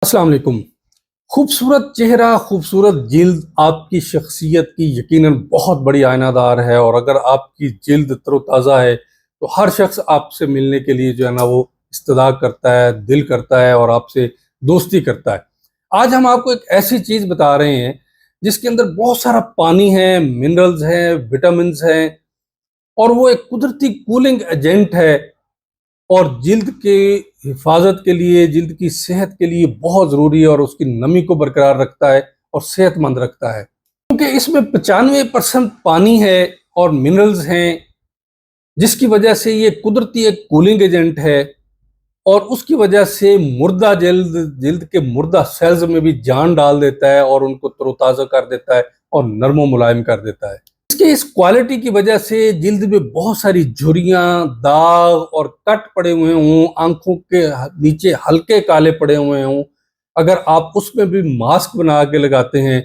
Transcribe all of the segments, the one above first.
अस्सलाम वालेकुम। खूबसूरत चेहरा, खूबसूरत जिल्द आपकी शख्सियत की यकीनन बहुत बड़ी आयनादार है। और अगर आपकी जिल्द तरोताज़ा है तो हर शख्स आपसे मिलने के लिए जो है ना वो इस्तदा करता है, दिल करता है और आपसे दोस्ती करता है। आज हम आपको एक ऐसी चीज़ बता रहे हैं जिसके अंदर बहुत सारा पानी है, मिनरल्स हैं, विटामिन्स हैं और वो एक कुदरती कूलिंग एजेंट है और जिल्द के हिफाजत के लिए, जिल्द की सेहत के लिए बहुत ज़रूरी है और उसकी नमी को बरकरार रखता है और सेहतमंद रखता है। क्योंकि इसमें 95% पानी है और मिनरल्स हैं, जिसकी वजह से ये कुदरती एक कूलिंग एजेंट है और उसकी वजह से मुर्दा जिल्द जिल्द के मुर्दा सेल्स में भी जान डाल देता है और उनको तरोताज़ा कर देता है और नरमो मुलायम कर देता है। इसके इस क्वालिटी की वजह से जिल्द में बहुत सारी झुर्रियाँ, दाग और कट पड़े हुए हों, आंखों के नीचे हल्के काले पड़े हुए हों, अगर आप उसमें भी मास्क बना के लगाते हैं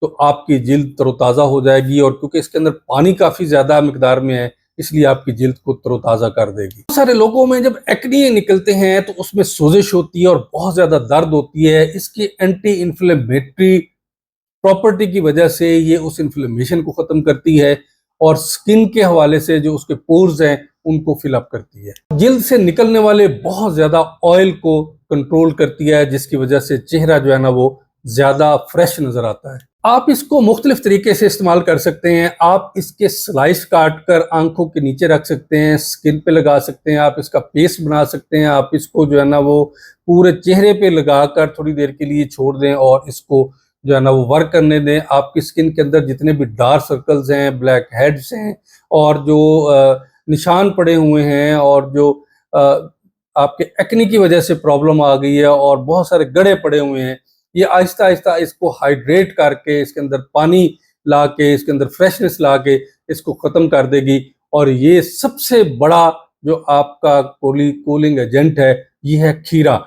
तो आपकी जिल्द तरोताज़ा हो जाएगी। और क्योंकि इसके अंदर पानी काफ़ी ज़्यादा मिकदार में है इसलिए आपकी जिल्द को तरोताज़ा कर देगी। बहुत सारे लोगों में जब एक्ने निकलते हैं तो उसमें सोजिश होती है और बहुत ज़्यादा दर्द होती है। इसकी एंटी इन्फ्लेमेटरी प्रॉपर्टी की वजह से ये उस इन्फ्लेमेशन को ख़त्म करती है और स्किन के हवाले से जो उसके पोर्स हैं उनको फिलअप करती है। जिल्द से निकलने वाले बहुत ज़्यादा ऑयल को कंट्रोल करती है, जिसकी वजह से चेहरा जो है ना वो ज़्यादा फ्रेश नज़र आता है। आप इसको मुख्तलिफ तरीके से इस्तेमाल कर सकते हैं। आप इसके स्लाइस काट कर आंखों के नीचे रख सकते हैं, स्किन पे लगा सकते हैं, आप इसका पेस्ट बना सकते हैं, आप इसको जो है ना वो पूरे चेहरे पे लगाकर थोड़ी देर के लिए छोड़ दें और इसको जो है ना वो वर्क करने दें। आपकी स्किन के अंदर जितने भी डार्क सर्कल्स हैं, ब्लैक हेड्स हैं और जो निशान पड़े हुए हैं और जो अ, आपके एक्ने की वजह से प्रॉब्लम आ गई है और बहुत सारे गड़े पड़े हुए हैं, ये आहिस्ता आहिस्ता इसको हाइड्रेट करके इसके अंदर पानी ला के इसके अंदर फ्रेशनेस ला के इसको ख़त्म कर देगी। और ये सबसे बड़ा जो आपका कूलिंग एजेंट है ये है खीरा।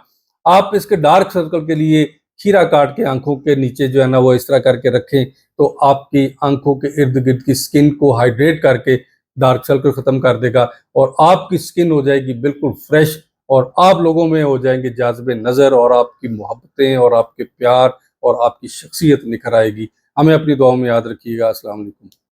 आप इसके डार्क सर्कल के लिए खीरा काट के आंखों के नीचे जो है ना वो इस तरह करके रखें तो आपकी आंखों के इर्द गिर्द की स्किन को हाइड्रेट करके डार्क सर्कल ख़त्म कर देगा और आपकी स्किन हो जाएगी बिल्कुल फ्रेश और आप लोगों में हो जाएंगे जाज़िबे नज़र और आपकी मोहब्बतें और आपके प्यार और आपकी शख्सियत निखर आएगी। हमें अपनी दुआओं में याद रखिएगा। अस्सलाम वालेकुम।